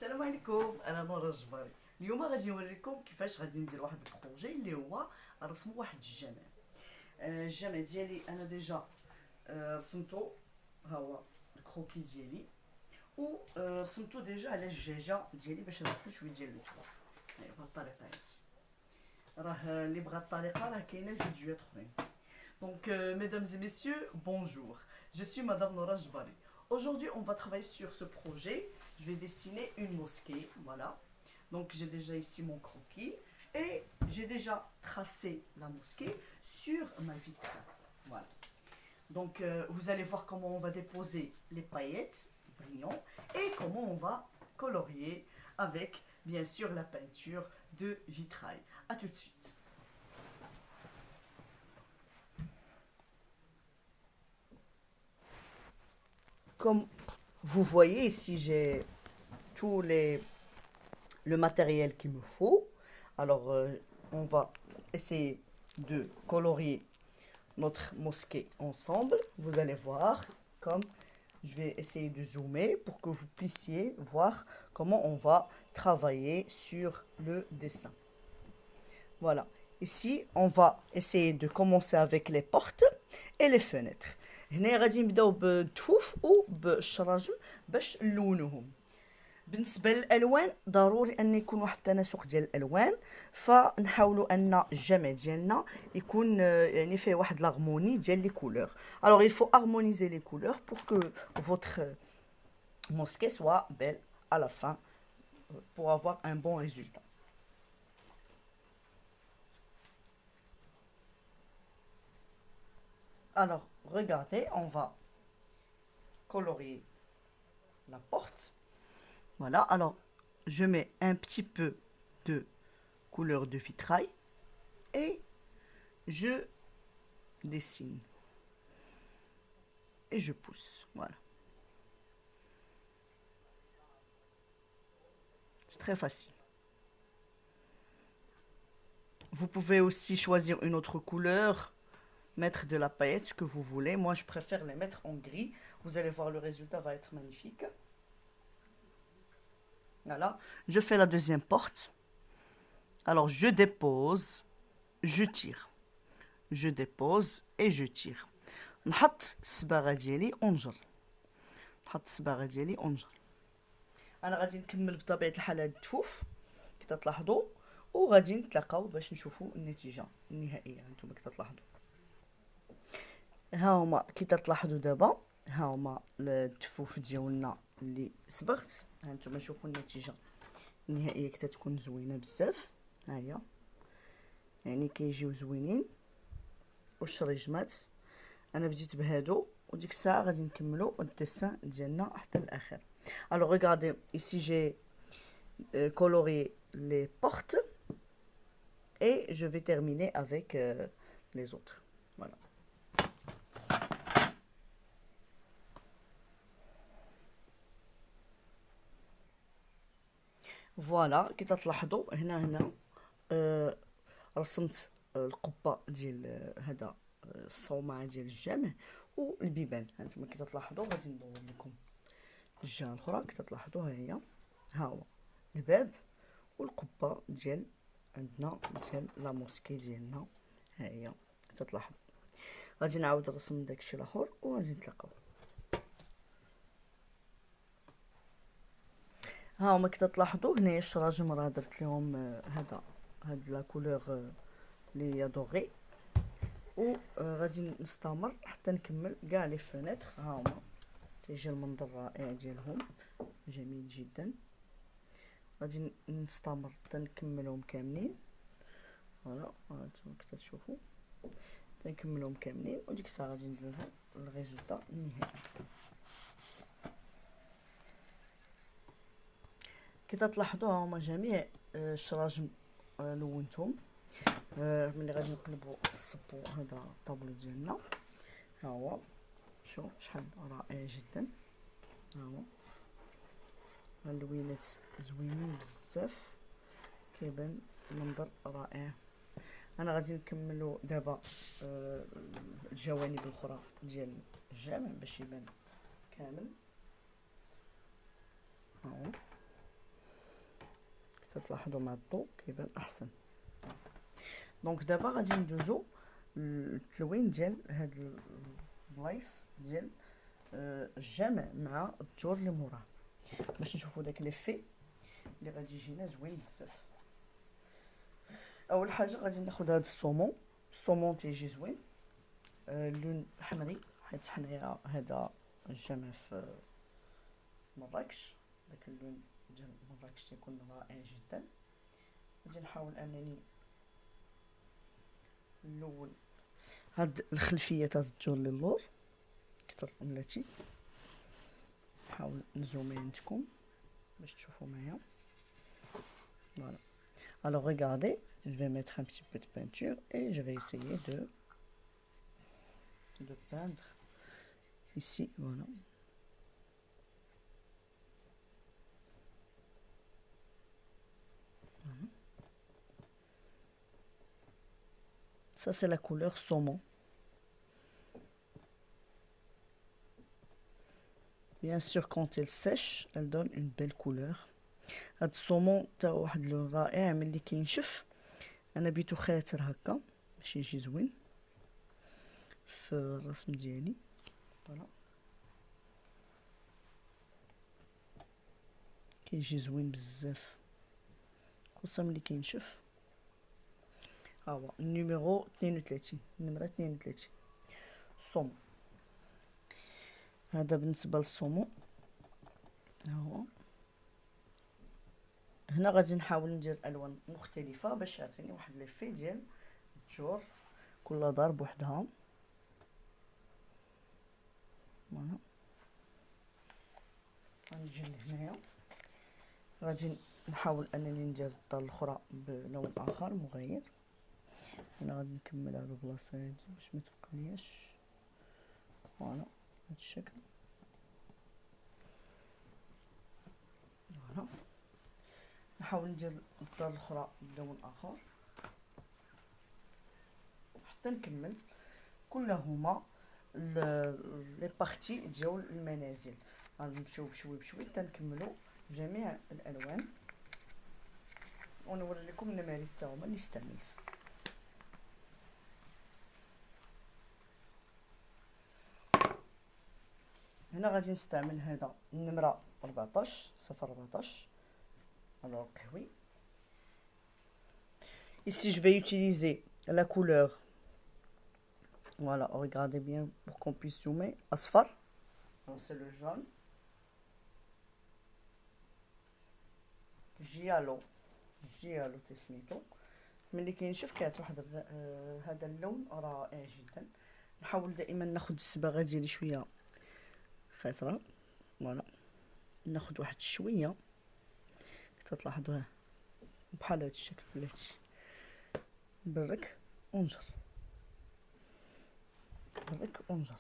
السلام عليكم، انا نورة الجباري. اليوم غادي نوريكم كيفاش غادي ندير واحد البروجي اللي هو رسم واحد الجامع. الجامع ديالي انا ديجا رسمته، ها هو الكروكي ديالي، و رسمته ديجا على الجاجه ديالي باش نحط شويه ديال الوقت. بهاد الطريقه هادي، راه اللي بغى الطريقه راه كاينه فيديوهات اخرين. Donc, mesdames et messieurs, bonjour. Je suis Madame Nora Jbari. Aujourd'hui, on va travailler sur ce projet. Je vais dessiner une mosquée. Voilà. Donc, j'ai déjà ici mon croquis. Et j'ai déjà tracé la mosquée sur ma vitre. Voilà. Donc, vous allez voir comment on va déposer les paillettes brillantes et comment on va colorier avec, bien sûr, la peinture de vitrail. A tout de suite. Comme vous voyez ici, j'ai tout le matériel qu'il me faut. Alors, on va essayer de colorier notre mosquée ensemble. Vous allez voir, comme je vais essayer de zoomer pour que vous puissiez voir comment on va travailler sur le dessin. Voilà. Ici, on va essayer de commencer avec les portes et les fenêtres. هنا غادي نبداو بالتفوف وبالشراجم باش نلونوهم. بالنسبه للالوان ضروري ان يكون واحد التناسق ديال الالوان، فنحاولوا ان الجمع ديالنا يكون يعني فيه واحد l'harmonie ديال لي كولور. Alors il faut harmoniser les couleurs pour que votre mosquée soit belle à la fin, pour avoir un bon résultat. Alors, regardez, on va colorier la porte. Voilà, alors je mets un petit peu de couleur de vitrail et je dessine. Et je pousse, voilà. C'est très facile. Vous pouvez aussi choisir une autre couleur, mettre de la paillette, ce que vous voulez. Moi, je préfère les mettre en gris. Vous allez voir, le résultat va être magnifique. Voilà, je fais la deuxième porte. Alors, je dépose, je tire. Je dépose et je tire. نحط الصباغة ديالي ونجر. نحط الصباغة ديالي ونجر. أنا غادي نكمل بطبيعة الحال هاد التفوف كي تلاحظوا، وغادي نتلاقاو باش نشوفوا النتيجة النهائية. هانتوما كي تلاحظوا، ها هما كي تلاحظوا دابا، ها هما التفوف ديالنا اللي صبغت. هانتوما شوفوا النتيجة النهائية كي تكون زوينة بزاف. ها هي يعني كيجيو زوينين. والشريجمات انا بديت بهادو، وديك الساعه غادي نكملوا الديسان ديالنا حتى الاخر. Alors regardez, ici j'ai coloré les portes et je vais terminer avec les autres. Voilà. فوالا كي تلاحظوا هنا رسمت القبه ديال هذا الصومعه ديال الجامع والبيبان. هانتوما كي تلاحظوا غادي ندور لكم الجهه الاخرى. كي تلاحظوا ها هي، ها هو الباب والقبه ديال عندنا ديال لا موسكي ديالنا. ها هي كي تلاحظوا. غادي نعاود نرسم داكشي الاخر وغادي نتلاقاو. ها هما كي تلاحظوا هنايا الشراجم راه درت لهم هاد لا كولور لي هي دوغي، و غادي نستمر حتى نكمل كاع لي فونيتر. ها هما تيجي المنظر رائع ديالهم، جميل جدا. غادي نستمر حتى نكملهم كاملين. فوالا هانتوما كي تشوفوا تنكملهم كاملين، وديك الساعه غادي ندوزو للريزولطا النهائي. كي تلاحظوا ها هما جميع الشراجم لونتهم. ملي غادي نقلبوا نصبوا هذا الطابلو ديالنا، ها هو شوف شحال رائع جدا. ها هو اللوينات زوينين بزاف، كيبان المنظر رائع. انا غادي نكملوا دابا الجوانب الاخرى ديال الجامع باش يبان كامل. ها هو كتلاحظوا مع الضوء كيبان احسن. دونك دابا غادي ندوزو التلوين ديال هاد البلايص ديال الجمع مع الدور اللي موراه باش نشوفوا داك ليفي اللي غادي يجينا زوين بزاف. اول حاجه غادي ناخذ هاد الصومون تيجي زوين اللون حمري، حيت حنايا هذا الجمع في مراكش، داك اللون ديال مراكش تيكون رائع جدا. غادي نحاول انني نلون هاد الخلفيه تاع الدور للور اكثر ملاتي. نحاول نزومي عندكم باش تشوفوا معايا. Voilà. Alors regardez, je vais mettre un petit peu de peinture et je vais essayer de peindre ici. Voilà. Voilà. Ça c'est la couleur saumon. Bien sûr quand elle sèche, elle donne une belle couleur. هاد الصومون تا واحد اللون رائع ملي كينشف. انا بيتو خاطر هكا باش يجي زوين في الرسم ديالي. فوالا كيجي زوين بزاف خصوصا ملي كينشف. ها هو النيميرو 32، النمره 32 الصومون. هذا بالنسبه للصومون. ها هو هنا غادي نحاول ندير الوان مختلفه باش يعطيني واحد ليفي ديال الجور كل دار بوحدها. فوالا غنجي لهنايا غادي نحاول انني ندير الدار الاخرى بلون اخر مغاير. انا غادي نكملها بالبلاصه هادي باش ما تبقالياش. فوالا بهذا الشكل. فوالا نحاول ندير الدار الاخرى بلون اخر حتى نكمل كلهما لي بارتي ديال المنازل. غنمشيو بشوي بشوي حتى نكملوا جميع الالوان ونوري لكم النماري حتى هما اللي استعملت. هنا غادي نستعمل هذا النمره 14 014 alors قهوي. Ici je vais utiliser la couleur, voilà, regardez bien pour qu'on puisse zoomer, أصفر. C'est le jaune. جيالو تسميتو. ملي كينشف كيعطي واحد هذا اللون رائع جدا. نحاول دائما ناخذ الصباغه ديالي شويه خضراء. فوالا ناخذ واحد شويه كتلاحظوها بحال هذا الشكل بلاتي. نبرك ونجر نبرك ونجر.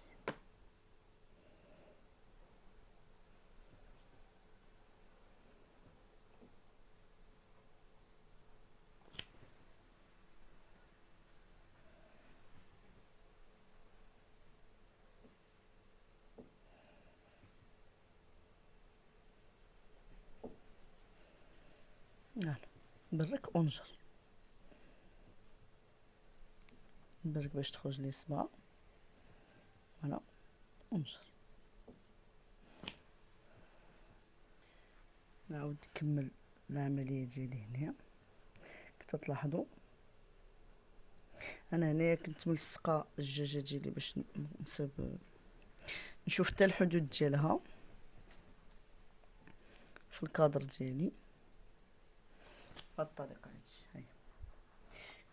نبرك ونجر نبرك باش تخرج لي الصباغه. فوالا ونجر. نعاود نكمل العمليه ديالي هنا. كتلاحظوا انا هنايا كنت ملصقه الدجاجه ديالي باش نشوف حتى الحدود ديالها في الكادر ديالي بهذه الطريقه. هادشي هاي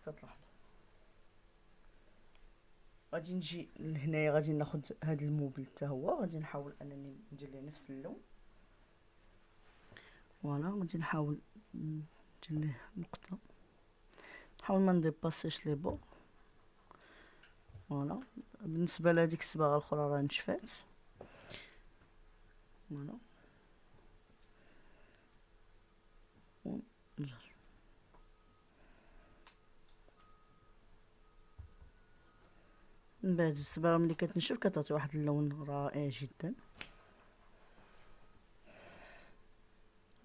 كتلاحظوا. غادي نجي لهنايا غادي ناخذ هذا الموبل حتى هو غادي نحاول انني ندير ليه نفس اللون. فوالا غادي نحاول ندير ليه نقطه، نحاول ما نديباسيش لي بور. فوالا بالنسبه لهاديك الصباغه الاخرى راه نشفات. فوالا ونجر. من بعد الصباغه ملي كتنشف كتعطي واحد اللون رائع جدا.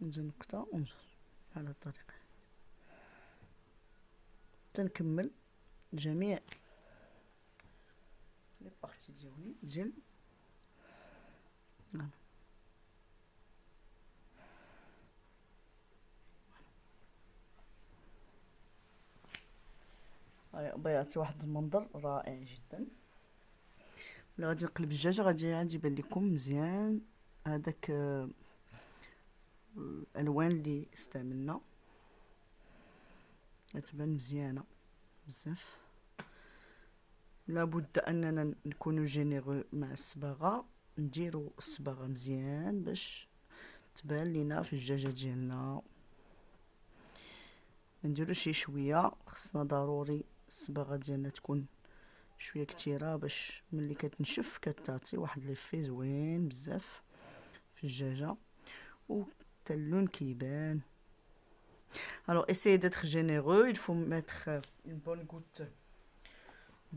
ندير نقطه ونجر. على الطريقة. تنكمل جميع لي بارتي ديالي ديال بيعطي واحد المنظر رائع جدا. ملي غادي نقلب الدجاجه غادي يبان لكم مزيان هذاك الالوان اللي استعملنا غتبان مزيانه بزاف. لابد اننا نكونوا جينيرو مع الصباغه، نديروا الصباغه مزيان باش تبان لينا في الدجاجه ديالنا. نديرو شويه، خصنا ضروري الصباغه ديالنا تكون شويه كثيره باش ملي كتنشف كتعطي واحد ليفي زوين بزاف في الدجاجه وحتى اللون كيبان. Alors essayez d'être généreux, il faut mettre une bonne goutte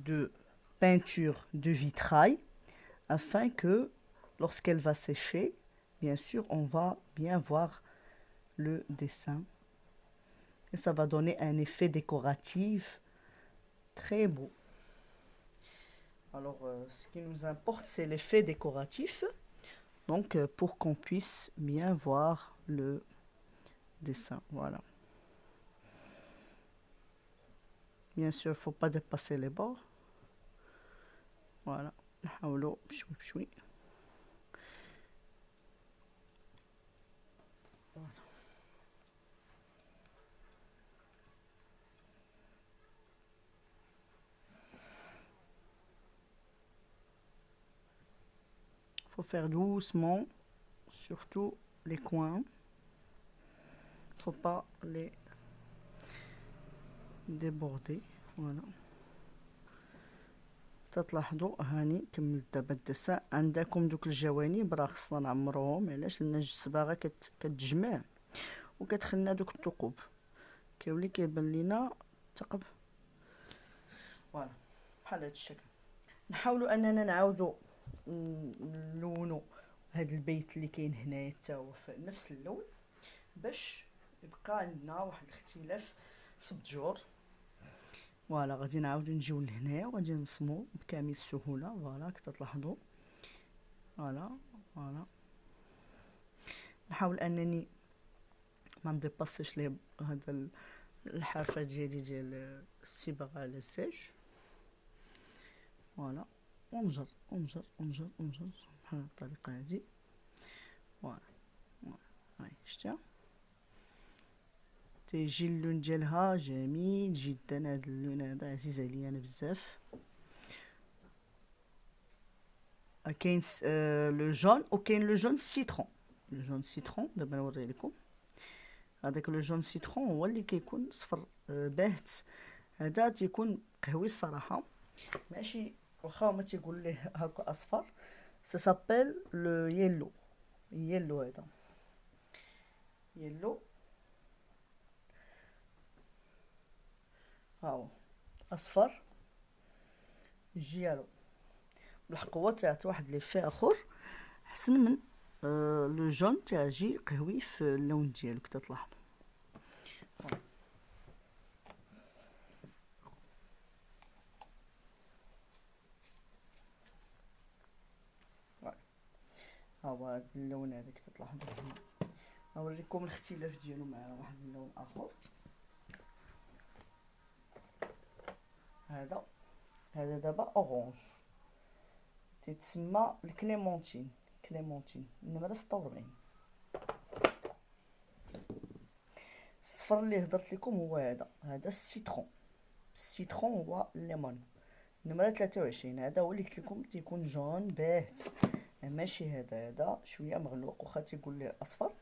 de peinture de vitrail afin que lorsqu'elle va sécher, bien sûr, on va bien voir le dessin et ça va donner un effet décoratif très beau. Alors, ce qui nous importe, c'est l'effet décoratif. Donc, pour qu'on puisse bien voir le dessin. Voilà. Bien sûr, il ne faut pas dépasser les bords. Voilà. نحاولوا بشوي بشوي. Voilà. Faut faire doucement, surtout les coins. Faut pas les déborder. Voilà. تلاحظوا هاني كملت دابا الدساء. عندكم دوك الجوانب راه خصنا نعمروهم، علاش؟ لان الصباغه كتجمع وكتخلينا دوك الثقوب كيولي كيبان لينا الثقب. فوالا بحال هذا الشكل. نحاولوا اننا نعاودوا نلونوا هذا البيت اللي كاين هنايا حتى هو في نفس اللون باش يبقى عندنا واحد الاختلاف في الدجور. فوالا غادي نعاودو نجيو لهنايا وغادي نرسمو بكامل السهوله. فوالا كتلاحظوا. فوالا نحاول انني ما نديباسيش لي هذا الحافه ديالي ديال الصباغه على الزاج. فوالا ونجر بحال الطريقه هذه. فوالا هاي شتيها تيجي اللون ديالها جميل جدا. هذا اللون هذا عزيز عليا انا بزاف. كاين لو جون وكاين لو جون سيترون. لو جون سيترون دابا نوري لكم. هذاك لو جون سيترون هو اللي كيكون صفر باهت. هذا تيكون قهوي الصراحه، ماشي واخا ما تيقول ليه هكا اصفر. سا سابيل لو يلو. يلو هذا يلو هاو اصفر جيالو. بالحق هو تيعطي واحد ليفي اخر احسن من لو جون تيجي قهوي في اللون ديالو كتلاحظوا. هاو هذا اللون هذا كتلاحظوا. نوريكم الاختلاف ديالو مع واحد اللون اخر. هذا دابا اورانج تيتسمى الكليمونتين. كليمونتين النمره 46. الصفر اللي هضرت لكم هو هذا السيترون. السيترون هو الليمون النمره 23. هذا هو اللي قلت لكم تيكون جون باهت، ماشي هذا شويه مغلوق واخا تيقول ليه اصفر.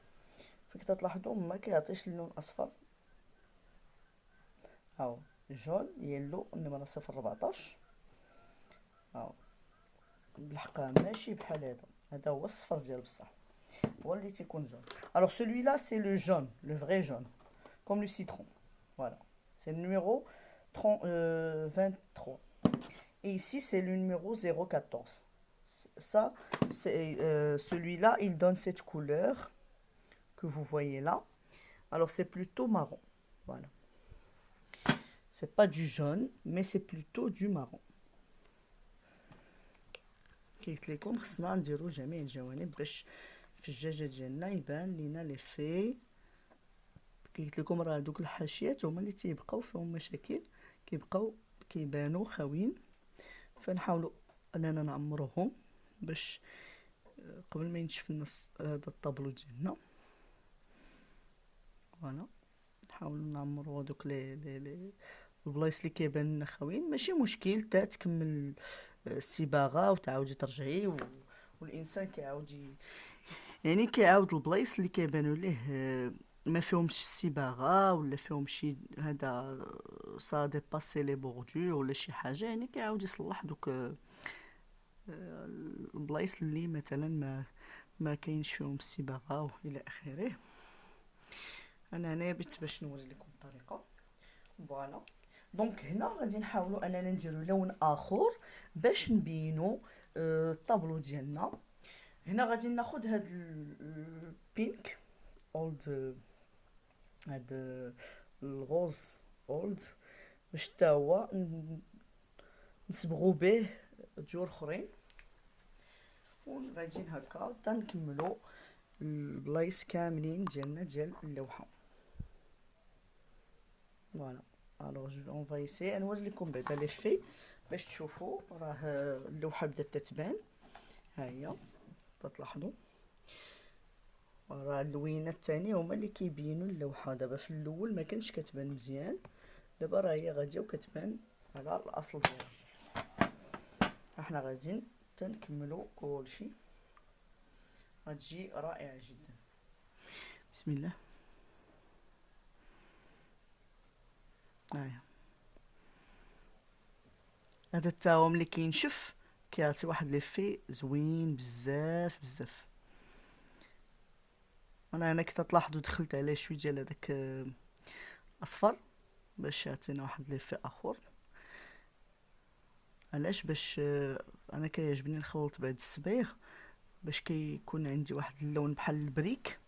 فيك تلاحظوا ما كيعطيش اللون اصفر. هاو جون يلو النمره 014. هاو بالحق ماشي بحال هذا هو الصفر ديال بصح هو اللي تيكون جون. alors celui-là c'est le jaune, le vrai jaune comme le citron. voilà c'est le numéro 23 et ici c'est le numéro 014. ça c'est celui-là il donne cette couleur que vous voyez là. Alors c'est plutôt marron. Voilà. C'est pas du jaune, mais c'est plutôt du marron. كي قلت لكم خصنا نديرو جميع الجوانب باش في الدجاجه ديالنا يبان لينا لي في. كي قلت لكم راه دوك الحاشيات هما اللي تيبقاو فيهم مشاكل، كيبقاو كيبانوا خاويين، فنحاولوا اننا نعمروهم باش قبل ما ينشف لنا هذا الطابلو ديالنا. فوالا نحاولوا نعمروا هذوك لي البلايص اللي كيبان لنا خاويين. ماشي مشكل تا تكمل الصباغه وتعاودي ترجعي والانسان كيعاود يعني كيعاود البلايص اللي كيبانوا ليه ما فيهمش الصباغه ولا فيهم شي هذا سا ديباسي لي بوردور ولا شي حاجه، يعني كيعاود يصلح دوك البلايص اللي مثلا ما كاينش فيهم الصباغه والى اخره. انا هنايا بغيت باش نوري لكم الطريقه. فوالا دونك هنا غادي نحاولوا اننا نديروا لون اخر باش نبينوا الطابلو ديالنا. هنا غادي ناخذ هاد البينك اولد، هاد الغوز اولد، باش حتى هو نصبغوا به ديور اخرين، وغادي هكا حتى نكملوا البلايص كاملين ديالنا ديال اللوحه. فوالا الوغ اون فا ايسي نوري لكم بعدا لي في باش تشوفوا راه اللوحه بدات تتبان. ها هي تلاحظوا راه اللوينات الثاني هما اللي كيبينوا اللوحه. دابا في الاول ما كانش كتبان مزيان، دابا راه هي غاديه وكتبان على الاصل ديالها. احنا غادي تنكملوا كلشي، غتجي رائعه جدا. بسم الله. هذا التاوم اللي كينشف كيعطي واحد ليفي زوين بزاف بزاف. انا هنا كنت تلاحظوا دخلت عليه شويه ديال هذاك اصفر باش يعطينا واحد ليفي اخر. علاش؟ باش انا كيعجبني نخلط بعد الصبيغ باش كيكون عندي واحد اللون بحال البريك.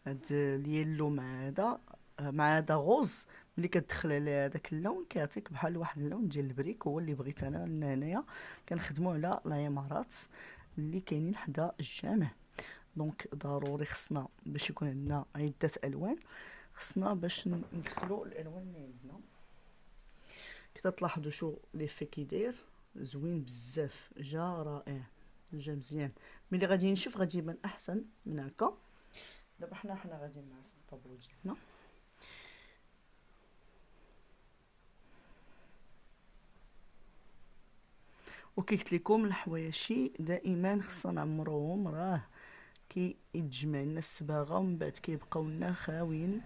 هاد اليلو مع هذا غوز ملي كتدخل عليه هذاك اللون كيعطيك بحال واحد اللون ديال البريك، هو اللي بغيت انا. هنايا كنخدموا على العمارات اللي كاينين حدا الجامع، دونك ضروري خصنا باش يكون عندنا عده الوان، خصنا باش ندخلوا الالوان اللي عندنا. كتلاحظوا شو ليفي كيداير زوين بزاف، جا رائع، جا مزيان. ملي غادي ينشف غادي يبان احسن من هكا. دابا حنا غادي نعس الطابلو ديالنا. وكي قلت لكم الحواشي دائما خصنا نعمروهم، راه كيتجمع لنا الصباغه ومن بعد كيبقاو لنا خاويين،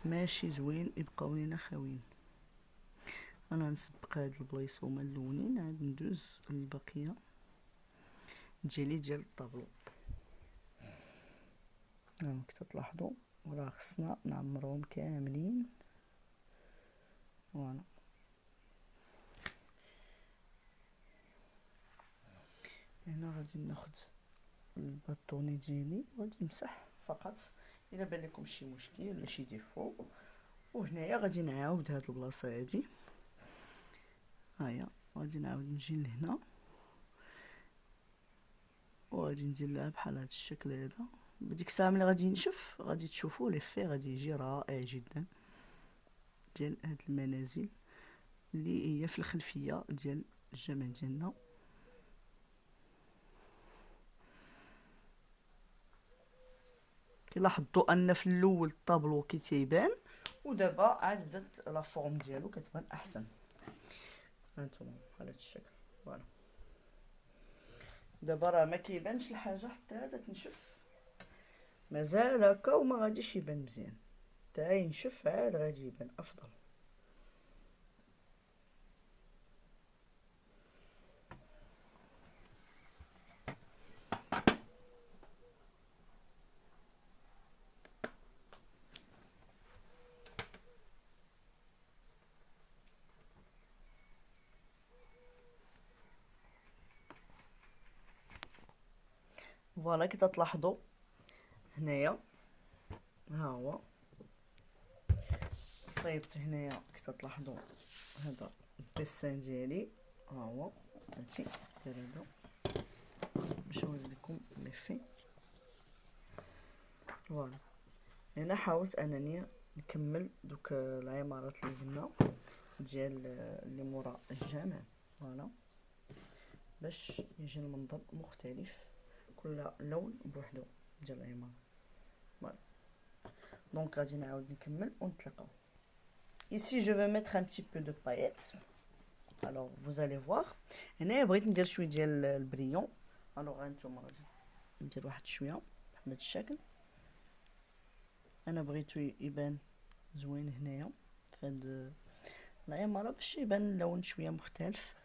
ماشي زوين يبقاو لنا خاويين. انا نسبق هاد البلايص هما اللونين، عاد ندوز البقيه ديال الطابلو. كي تلاحظوا راه خصنا نعمروهم كاملين. فوالا هنا غادي ناخذ الباطوني ديالي وغادي نمسح فقط الا بان لكم شي مشكل ولا شي ديفو. وهنايا غادي نعاود هاد البلاصه هادي، هيا غادي نعاود نجي لهنا وغادي ندير لها بحال هاد الشكل هذا. بديك الساعه ملي غادي ينشف غادي تشوفوا لي في غادي يجي رائع جدا ديال هاد المنازل اللي هي في الخلفيه ديال الجامع ديالنا. كلاحظوا ان في الاول الطابلو كيتيبان ودابا عاد بدات لا فورم ديالو كتبان احسن. هانتوما بحال هاد الشكل. فوالا دابا راه ما كيبانش الحاجه حتى هذا تنشف، مازال هكا وما غاديش يبان مزيان، حتى ينشف عاد غادي يبان افضل. فوالا كي تلاحظوا هنايا ها هو صايبت هنايا كي تلاحظوا هذا الديسان ديالي، ها هو هاتي دير هذا باش نوريكم ليفي. فوالا هنا حاولت انني نكمل دوك العمارات اللي قلنا ديال اللي مورا الجامع، فوالا باش يجي المنظر مختلف، كل لون بوحدو ديال العمارة. فوالا دونك غادي نعاود نكمل ونتلاقاو. Ici je vais mettre un petit peu de paillettes. Alors vous allez voir. هنا بغيت ندير شويه ديال البريون. الوغ هانتوما غادي ندير واحد شويه بهذا الشكل. انا بغيتو يبان زوين هنايا في هاد العمارة باش يبان اللون شويه مختلف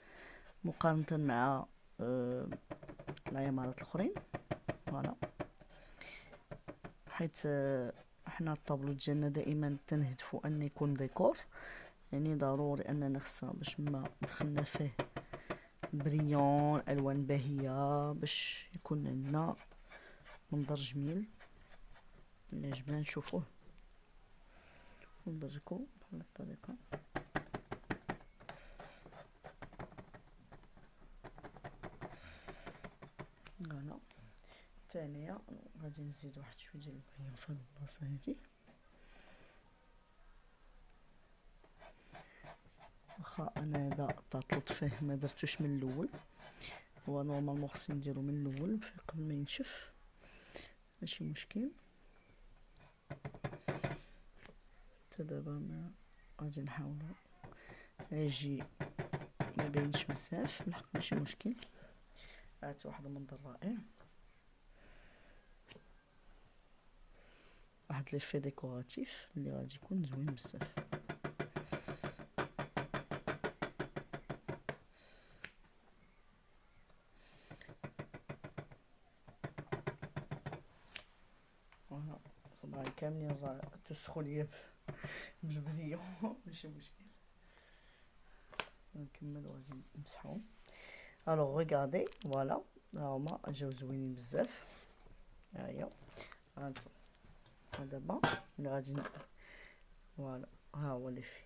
مقارنة مع العمارات الاخرين. فوالا حيت حنا الطابلو ديالنا دائما تنهدفوا ان يكون ديكور، يعني ضروري اننا خصنا باش ما دخلنا فيه بريون الوان باهيه باش يكون عندنا منظر جميل اللي عجبنا نشوفوه. نوريكم بهذه الطريقه. فوالا الثانيه غادي نزيد واحد شويه ديال البريون في هذه البلاصه هذه. واخا انا هذا تعطلت فيه ما درتوش من الاول، هو نورمالمون خصني نديرو من الاول قبل ما ينشف، ماشي مشكل. حتى دابا ما غادي نحاولو يجي ما باينش بزاف، بالحق ماشي مشكل. هات واحد المنظر رائع، واحد ليفي ديكوراتيف اللي غادي يكون زوين بزاف. فوالا صباعي كاملين راه تسخو ليا بالبريون ماشي مشكل. نكمل وغادي نمسحو. الوغ ريغاردي فوالا ها هما جاو زوينين بزاف. ها هي هانتوما دابا اللي غادي فوالا ها هو ليفي.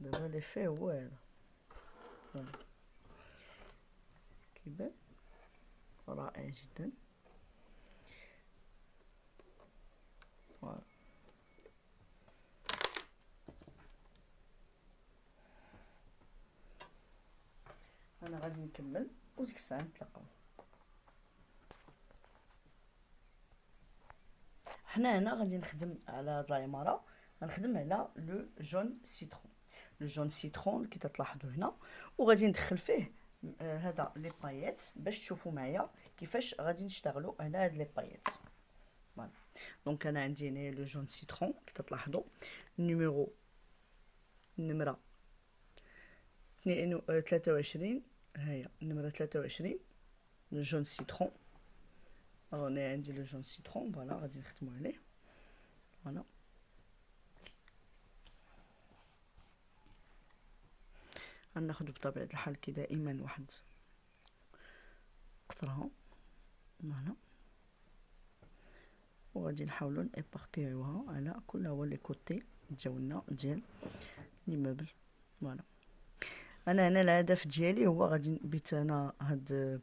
دابا ليفي هو هذا كيبان رائع جدا. فوالا انا غادي نكمل وديك الساعه نتلاقاو. حنا هنا غادي نخدم على هاد العماره، غنخدم على لو جون سيترون. لو جون سيترون كي تلاحظوا هنا، وغادي ندخل فيه هذا لي بايات باش تشوفوا معايا كيفاش غادي نشتغلوا على هاد لي بايات. فوالا دونك انا عندي هنا لو جون سيترون كي تلاحظوا النمره 23. ها هي النمره 23 لو جون سيترون. انا عندي لو جون سيترون فوالا غادي نخدموا عليه. فوالا غناخدو بطبيعه الحال كي دائما واحد قطره. فوالا وغادي نحاولوا نيباربيوها على كل هو لي كوتي ديالنا ديال ليموبل. فوالا انا هنا الهدف ديالي هو غادي نبيت انا هاد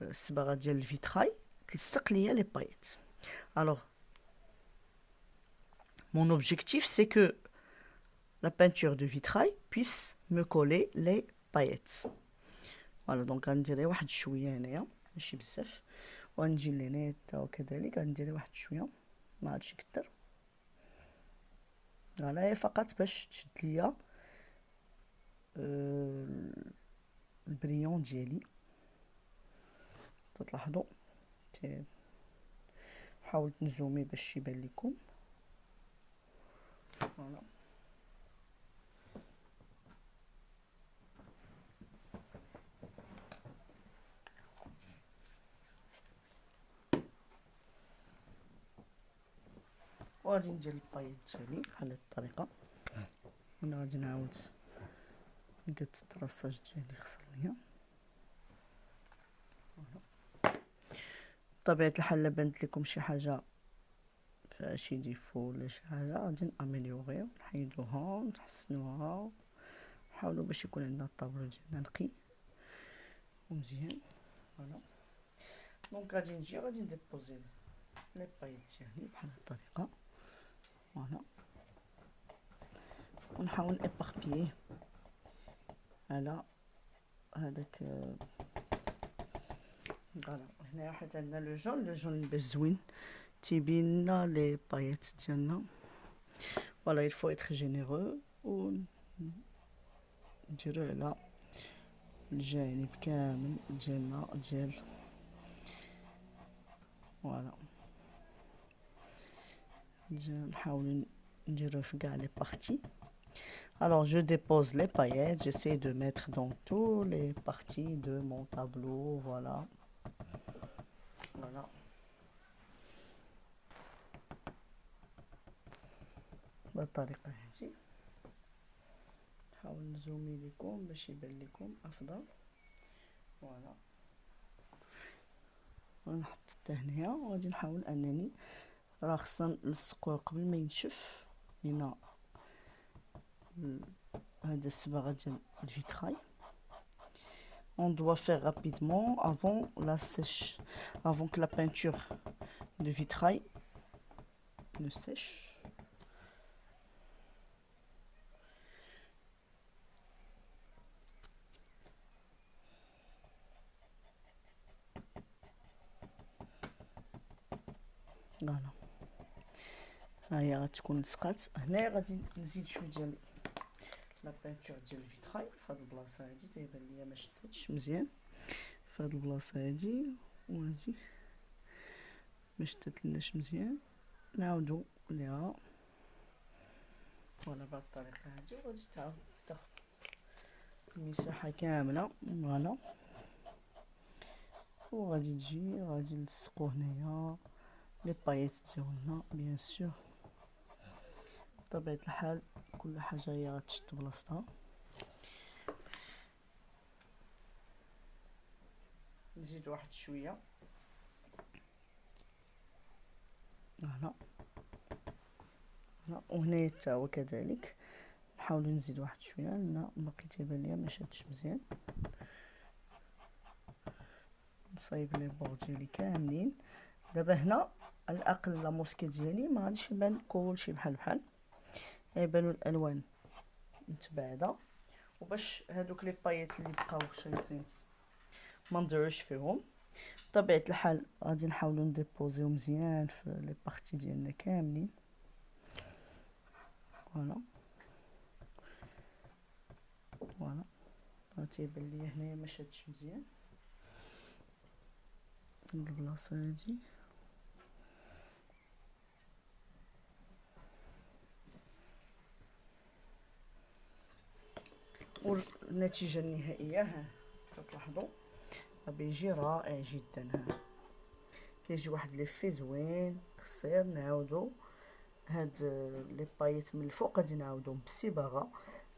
الصباغه ديال الفيتراي تلصق ليا لي بايت. الوغ mon objectif c'est que la peinture de vitrail puisse me coller les paillettes. فوالا دونك غندير واحد شويه هنايا ماشي بزاف، وغنجي لهنا حتى وكذلك غندير واحد شويه ما عادش كثر. فوالا هي فقط باش تشد ليا البريون ديالي. تلاحظوا حاولت نزومي باش يبان لكم. فوالا وغادي ندير البايط ديالي بحال هاد الطريقه. انا غادي نعاود نقد التراساج ديالي خسر ليا. بطبيعة الحال لا بانت لكم شي حاجة فيها شي ديفو ولا شي حاجة غادي ناميليوريو نحيدوها ونحسنوها، نحاولو باش يكون عندنا الطابلو ديالنا نقي ومزيان. فوالا دونك غادي نجي غادي نديبوزي لي بايط ديالي بحال هاد الطريقة. فوالا ونحاول ناباربييه على هذاك. فوالا هنايا حيت عندنا لو جون لباس زوين تيبين لنا لي بايط ديالنا. فوالا il faut être généreux و نديرو على الجانب كامل ديالنا ديال. فوالا نحاولو نديروه في كاع لي بارتي. Alors je dépose les paillettes, j'essaie de mettre dans tous les parties de mon tableau. Voilà. Voilà. بالطريقة هذه نحاول نزومي لكم باش يبان لكم افضل. فوالا ونحط حتى هنايا وغادي نحاول انني راه خصنا نلصقوه قبل ما ينشف لينا هذا الصباغه ديال الفيتراي. On doit faire rapidement avant la sèche, avant que la peinture de vitrail ne sèche. فوالا هاهي غتكون لصقات. هنايا غادي نزيد شويه ديال لا بانتور ديال الفيتراي في هاد البلاصه هادي تيبان ليا ما شدتش مزيان في هاد البلاصه هادي وهادي ما شدتلناش مزيان. نعاودو ليها فوالا بهاد الطريقه هادي وغادي تعاود تاخد المساحه كامله. فوالا وغادي تجي غادي نلصقو هنايا لي بايط ديالنا بيان سور. بطبيعه الحال كل حاجه هي غتشد بلاصتها. نزيد واحد شويه. فوالا وهنايا حتى هو كذلك نحاولوا نزيد واحد شويه لان باقي تيبان ليا ما شادش مزيان. نصايب لي بور ديالي كاملين. دابا هنا على الاقل لا موسكي ديالي ما غاديش يبان كلشي بحال يبانوا الالوان متباعده. وباش هادوك لي بايط اللي بقاو شايطين ما نضيعوش فيهم بطبيعه الحال غادي نحاولوا نديبوزيو مزيان في لي بارتي ديالنا كاملين. فوالا تيبان ليا هنايا ما شادش مزيان هاد البلاصه هادي. والنتيجه النهائيه ها تلاحظوا بيجي رائع جدا. ها كيجي واحد ليفي زوين. خصير نعاودو هاد لي بايط من الفوق غادي نعاودوهم بالصباغه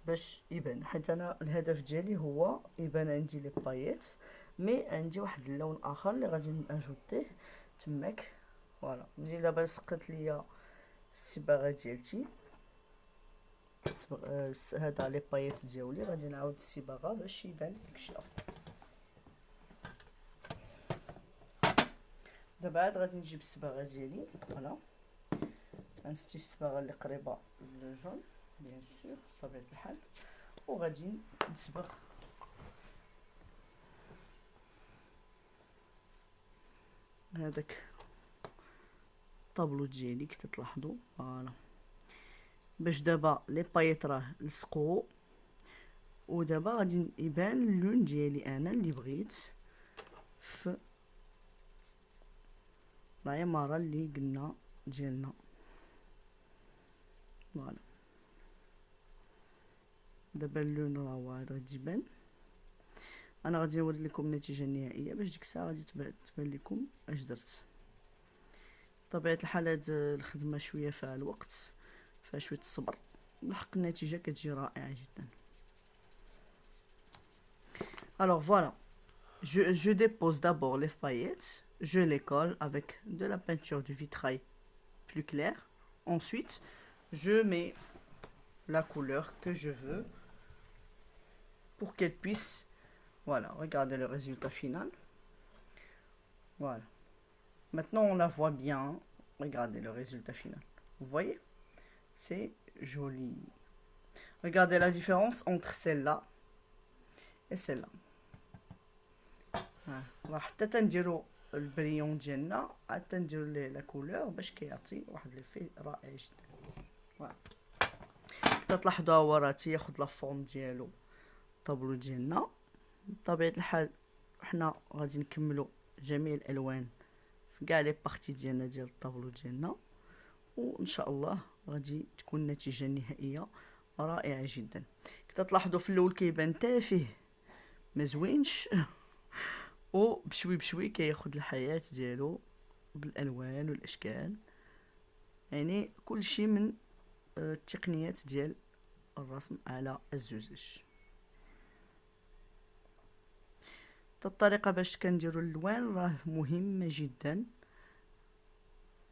باش يبان، حيت انا الهدف ديالي هو يبان عندي لي بايط مي عندي واحد اللون اخر اللي غادي ناجوتيه تماك. فوالا ملي دابا لصقت ليا الصباغه ديالتي هذا لي بايط ديالي غادي نعاود الصباغه باش يبان داكشي افضل. دابا عاد غادي نجيب الصباغه ديالي. فوالا غنستي الصباغه اللي قريبه للجون بيان سور بطبيعه الحال وغادي نصبغ هذاك الطابلو ديالي كي تلاحظوا. فوالا باش دابا لي بايط راه لصقوا ودابا غادي يبان اللون ديالي انا اللي بغيت في العماره اللي قلنا ديالنا. فوالا دابا اللون راه هذا غادي يبان. انا غادي نوري لكم النتيجه النهائيه باش ديك الساعه غادي تبان لكم اش درت. بطبيعه الحال هاد الخدمه شويه فيها الوقت فيها شويه الصبر بالحق النتيجه كتجي رائعه جدا. الوغ فوالا je dépose d'abord les paillettes, je les colle avec de la peinture de vitrail plus claire. Ensuite, je mets la couleur que je veux pour qu'elle puisse, voilà, regardez le résultat final. Voilà. Maintenant, on la voit bien. Regardez le résultat final. Vous voyez? C'est joli. Regardez la différence entre celle-là et celle-là. حتى تنديروا البريون ديالنا عاد تنديروا ليه لا كولور باش كيعطي واحد ليفي رائع جدا. فوالا تلاحظوا هو راه تياخذ لا فورم ديالو الطابلو ديالنا. بطبيعه الحال حنا غادي نكملوا جميع الالوان في كاع لي بارتي ديالنا ديال الطابلو ديالنا، وان شاء الله غادي تكون النتيجه النهائيه رائعه جدا. كتلاحظوا في الاول كيبان تافه ما زوينش وبشوي بشوي كياخد الحياة ديالو بالالوان والاشكال، يعني كل شيء من التقنيات ديال الرسم على الزجاج. الطريقه باش كنديروا الالوان راه مهمه جدا،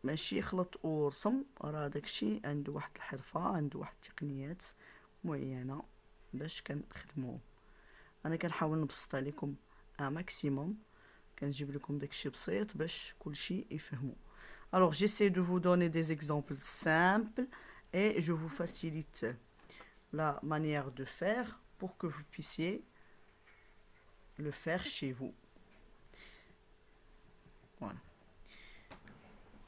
ماشي خلط ورسم، راه داكشي عنده واحد الحرفه، عنده واحد التقنيات معينه باش كنخدموه. انا كنحاول نبسط عليكم ماكسيموم، كنجيب لكم داكشي بسيط باش كلشي يفهموا. Alors j'essaie de vous donner des exemples simples et je vous facilite la manière de faire pour que vous puissiez le faire chez vous. Voilà.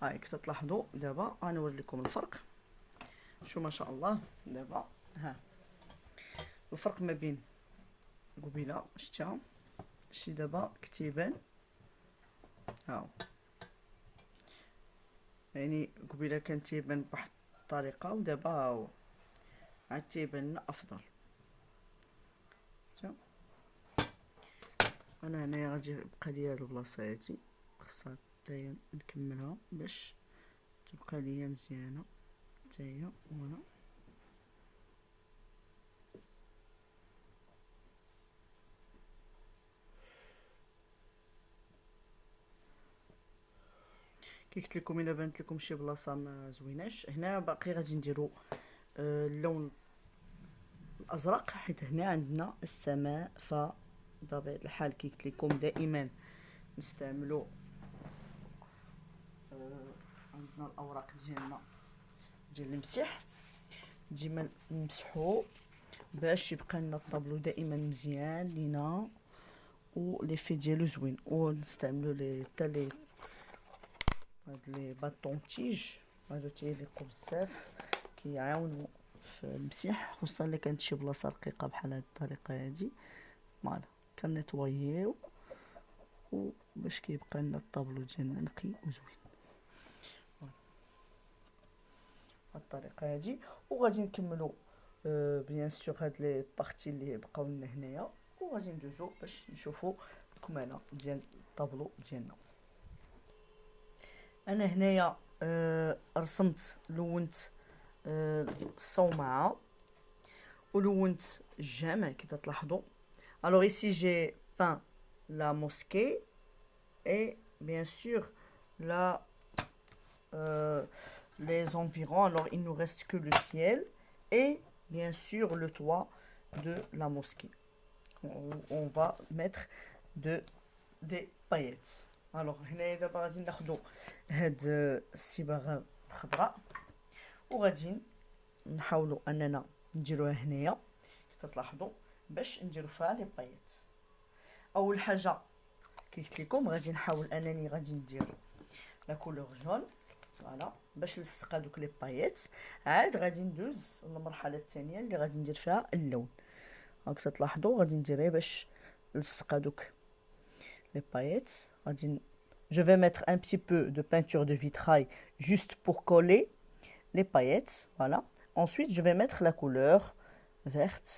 هاي كتلاحظوا دابا غنوري لكم الفرق. شو ما شاء الله دابا ها الفرق ما بين قبيله شتيها شي دابا كتيبان هاو، يعني قبيله كان تيبان بواحد الطريقه ودابا هاو عاد تيبان لنا افضل. انا هنايا غادي يبقى ليا هاد البلاصه هادي خاصها حتى نكملها باش تبقى ليا مزيانه حتى هي. وهنا كي قلت لكم الا بانت لكم شي بلاصه ما زويناش، هنا باقي غادي نديرو اللون الازرق، حيت هنا عندنا السماء، فبطبيعه الحال كي قلت لكم دائما نستعملوا عندنا الاوراق ديالنا ديال المسح ديما نمسحو باش يبقى لنا الطابلو دائما مزيان لينا وليفي ديالو زوين. ونستعملوا لي حتى لي هاد لي باطون تيج، هادو تيليقوا بزاف كيعاونوا في المسح، خصوصا الا كانت شي بلاصه رقيقه بحال هاد الطريقه هادي. فوالا كنيطوييو وباش كيبقى لنا الطابلو ديالنا نقي وزوين بهاد الطريقه هادي. وغادي نكملوا بيان سور هاد لي بارتي اللي بقاو لنا هنايا، وغادي ندوزو باش نشوفوا الكماله ديال الطابلو ديالنا. انا هنايا رسمت لونت الصومعه ولونت الجامع كي تلاحظوا. alors ici j'ai peint la mosquée et bien sûr la les environs. Alors il nous reste que le ciel et bien sûr le toit de la mosquée. On va mettre des paillettes. alors هنايا دابا غادي ناخذوا هاد الصباغه الخضراء وغادي نحاولوا اننا نديروها هنايا كي تلاحظوا باش نديروا فيها لي بايات. اول حاجه كي قلت لكم غادي نحاول انني غادي ندير لا كولور جون فوالا باش نلصق هذوك لي بايات. عاد غادي ندوز للمرحله الثانيه اللي غادي ندير فيها اللون. هاك تلاحظوا غادي نديرها باش نلصق هذوك les paillettes. Je vais mettre un petit peu de peinture de vitrail juste pour coller les paillettes. Voilà. Ensuite, je vais mettre la couleur verte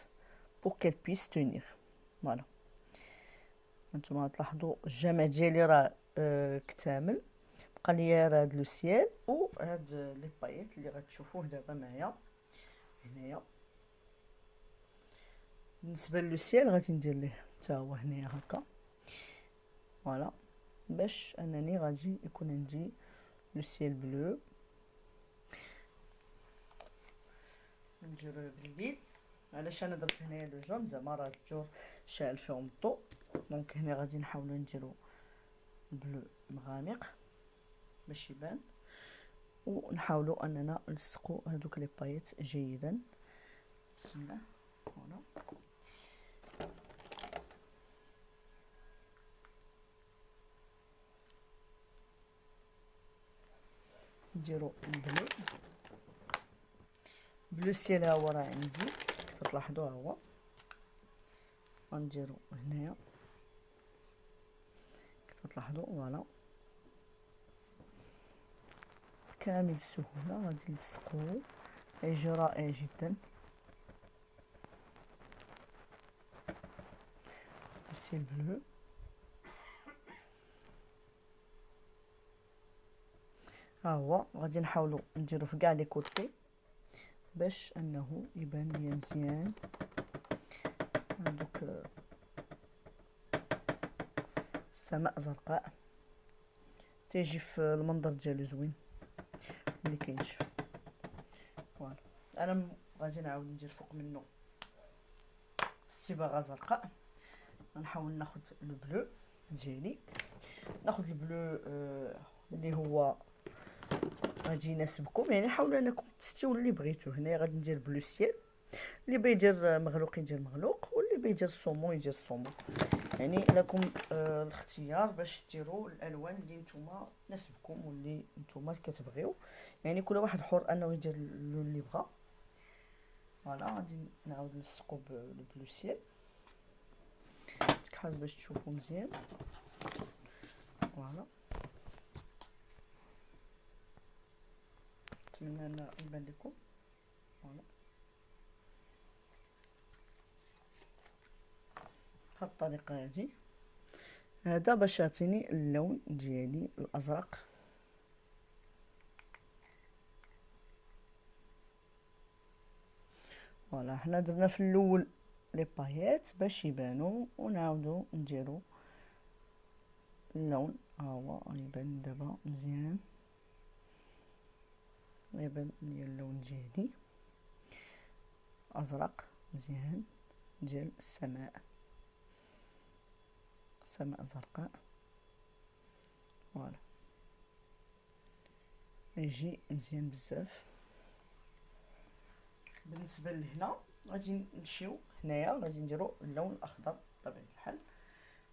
pour qu'elle puisse tenir. Voilà. انتما تلاحظوا الجامع ديالي راه كتامل، بقى ليا راه هاد لو سيال وهاد لي بايات اللي غتشوفوه دابا معايا هنايا. بالنسبه للو سيال غادي ندير ليه حتى هو هنايا هكا فوالا باش انني غادي يكون عندي لو سيل بلو. نديرو بالليل. علاش انا درت هنايا لو جون؟ زعما راه الجور شاعل فيهم الضوء، دونك هنا غادي نحاولوا نديرو بلو مغامق باش يبان، ونحاولوا اننا نلصقوا هذوك لي بايت جيدا. بسم الله. فوالا نديرو بلو. بلو سيل ها هو راه عندي كتلاحظوا، ها هو غنديرو هنايا كتلاحظوا. فوالا كامل السهوله غادي نلصقوه، يجي رائع جدا. سيل بلو ها هو غادي نحاولوا نديرو في كاع لي كوتي باش انه يبان ليا مزيان. هذوك السماء زرقاء تيجي في المنظر ديالو زوين ملي كينشف. فوالا انا غادي نعاود ندير فوق منه الصباغه زرقاء. غنحاول ناخذ لو بلو ديالي، ناخذ البلو اللي هو غادي يناسبكم، يعني حاولوا انكم تستيو اللي بغيتو. هنايا غادي ندير بلو سيل، اللي بغى يدير مغلوق يدير مغلوق، واللي بغى يدير الصومون يدير الصومون. يعني لكم الاختيار باش ديروا الالوان اللي نتوما تناسبكم واللي نتوما كتبغيو، يعني كل واحد حر انه يدير اللون اللي بغا. فوالا غادي نعاود نلصقو بالبلو سيل تكحاز باش تشوفوا مزيان. فوالا نتمنى ان يبان لكم. فوالا بهاد الطريقه هادي، هذا باش يعطيني اللون ديالي الازرق. فوالا حنا درنا في الاول لي بايات باش يبانوا، ونعاودو نديرو اللون. ها هو يبان دابا مزيان، يبان لي اللون ديالي ازرق مزيان ديال السماء، سماء زرقاء. فوالا يجي مزيان بزاف. بالنسبه لهنا غادي نمشيو هنايا غادي نديرو اللون الاخضر بطبيعه الحال.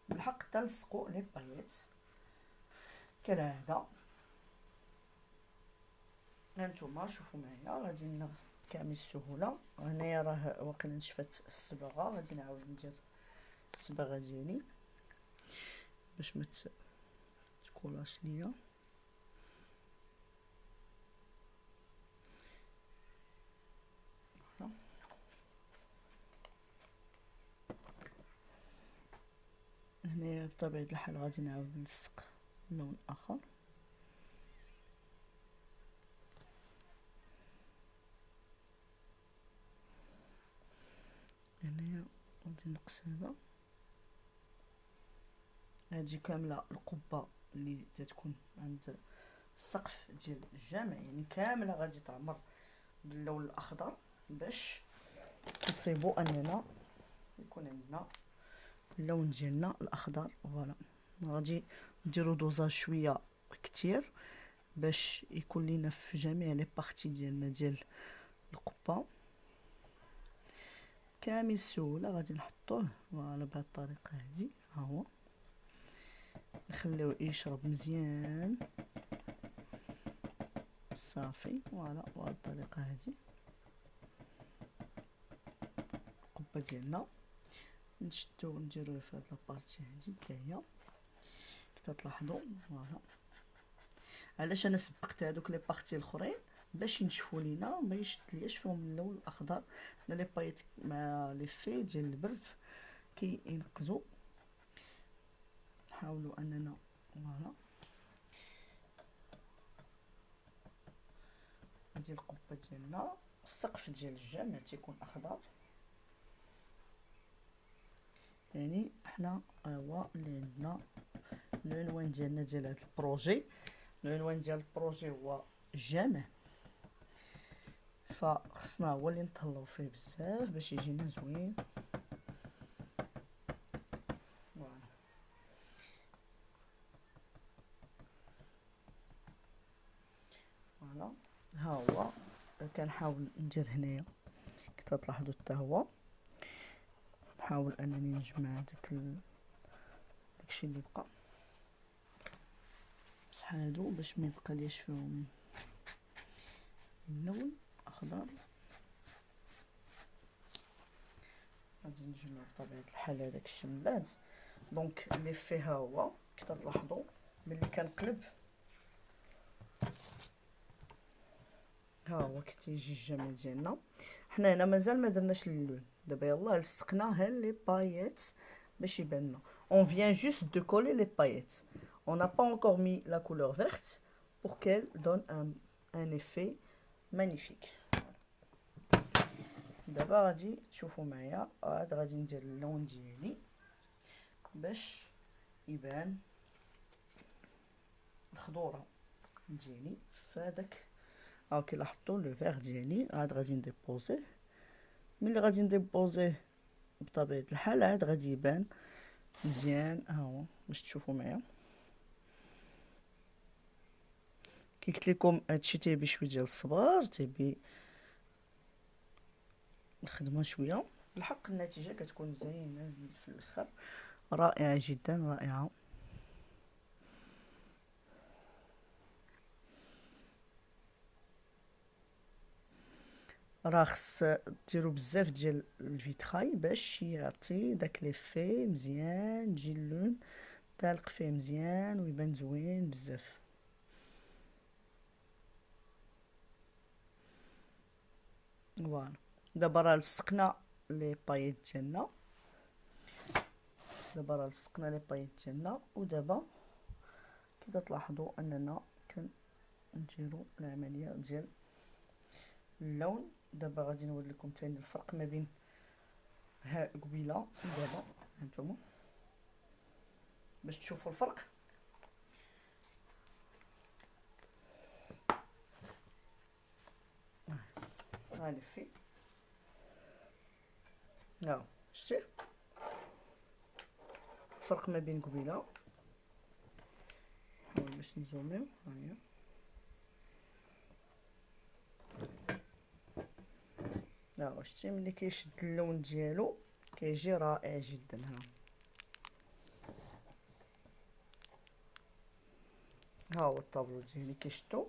بالحق تنلصقوا لي بايات كالعاده. هانتوما شوفوا معايا غادي كامل السهوله. هنايا راه واقيلا نشفت الصباغه، غادي نعاود ندير الصباغه ديالي باش ما تكولاش ليا. هنايا بطبيعه الحال غادي نعاود نلصق لون اخر. هنايا غادي نقص هذا. هادي كامله القبه اللي تتكون عند السقف ديال الجامع، يعني كامله غادي تعمر باللون الاخضر باش نصيبوا اننا يكون عندنا اللون ديالنا الاخضر. فوالا غادي نديرو دوزاج شويه كتير باش يكون لينا في جميع لي بارتي ديالنا ديال القبه كامل السهوله. غادي نحطوه فوالا بهذه الطريقه هذه. ها هو نخليوه يشرب مزيان صافي. فوالا بهذه الطريقه هذه القبه ديالنا نشدو نديروه في هاد لابارتي هادي حتى هي كتلاحظوا. فوالا علاش انا سبقت هادوك لي بارتي الاخرين باش ينشفوا لينا ما يشدلياش فيهم اللون الاخضر، لي بايت مع لي في ديال البرد كينقزوا. نحاولوا اننا فوالا هادي القبه ديالنا. السقف ديال الجامع تيكون اخضر، يعني حنا هو اللي عندنا العنوان ديالنا ديال هذا البروجي. العنوان ديال البروجي هو جامع، فخصنا هو اللي نتهلاو فيه بزاف باش يجينا زوين. فوالا ها هو كنحاول ندير هنايا كي تلاحظوا حتى هو، نحاول انني نجمع داكشي اللي بقى بصح هادو باش ما يبقى ليش فيهم اللون اخضر. غادي نجمع بطبيعه الحال هذاك الشيء من بعد. دونك اللي فيها هو كي تلاحظوا ملي كنقلب ها هو كتيجي الجمال ديالنا. حنا هنا مازال ما درناش اللون، دابا يلاه لصقنا ها لي بايات باش يبان لنا. On vient juste de coller les paillettes. On n'a pas encore mis la couleur verte pour qu'elle donne un effet magnifique. دابا غادي تشوفوا معايا عاد غادي ندير اللون ديالي باش يبان الخضوره ديالي فهداك. كي لاحظتوا لو فيغ ديالي عاد غادي نديبوزيه. ملي غادي نديبوزيه بطبيعه الحال عاد غادي يبان مزيان. ها هو باش تشوفوا معايا كي قلت لكم هادشي تيبي شويه ديال الصبر، تيبي الخدمه شويه. بالحق النتيجه كتكون زينه في الاخر، رائعه جدا رائعه. راه خص ديروا بزاف ديال الفيتراي باش يعطي داك ليفي مزيان، تجي اللون طالق فيه مزيان ويبان زوين بزاف. فوالا دابا راه لصقنا لي بايط ديالنا، ودابا كي تلاحظوا اننا كنديروا العمليه ديال اللون. دابا غادي نوري لكم ثاني الفرق ما بين ها قبيله ودابا هانتوما باش تشوفوا الفرق. هاني في شتي الفرق ما بين قبيله. نحاول باش نزوميو. هانيا شتي ملي كيشد اللون ديالو كيجي رائع جدا. ها هو الطابلو ديالي كيشدو،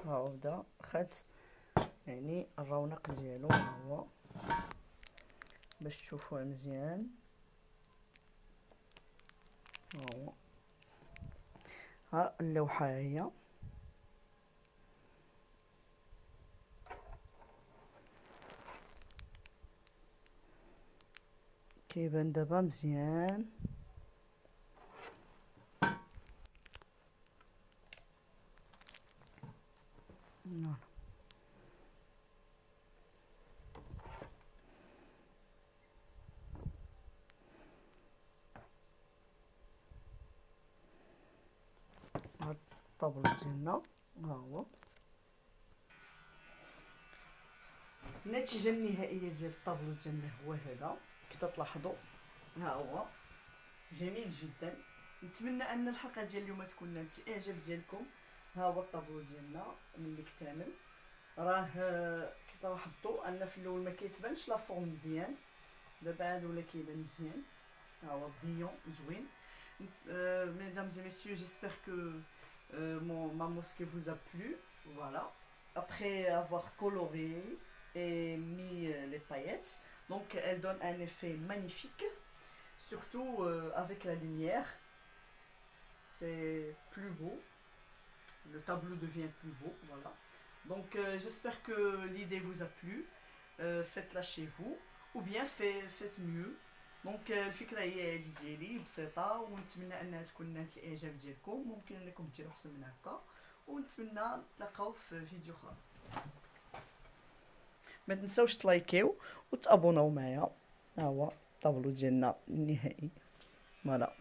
ها هو بدا خد يعني الرونق ديالو. ها هو باش تشوفوه مزيان. ها هو ها اللوحه هي كيبان دابا مزيان. هاد الطابلو ديالنا ها هو النتيجه النهائيه ديال الطابلو ديالنا هو هذا كي تلاحظوا. ها هو جميل جدا. نتمنى ان الحلقه ديال اليوم تكون نالت الاعجاب ديالكم. ها هو الطابلو ديالنا ملي كتعمل راه كي تلاحظوا ان في الاول ما كيتبانش لا فورم مزيان، دابا عاد ولا كيبان مزيان. ها هو بريون زوين. Mesdames et messieurs, j'espère que ma mosquée vous a plu. Voilà. Après avoir coloré et mis les paillettes, donc elle donne un effet magnifique, surtout avec la lumière. C'est plus beau. Le tableau devient plus beau. Voilà. Donc j'espère que l'idée vous a plu. Faites-la chez vous ou bien faites mieux. دونك الفكره هي هادي ديالي بسيطه، ونتمنى انها تكون نالت الاعجاب ديالكم. ممكن انكم ديروا احسن من هكا، ونتمنى نتلاقاو في فيديو اخر. ما تنساوش تلايكيو وتابوناو معايا. ها هو الطابلو ديالنا النهائي. فوالا.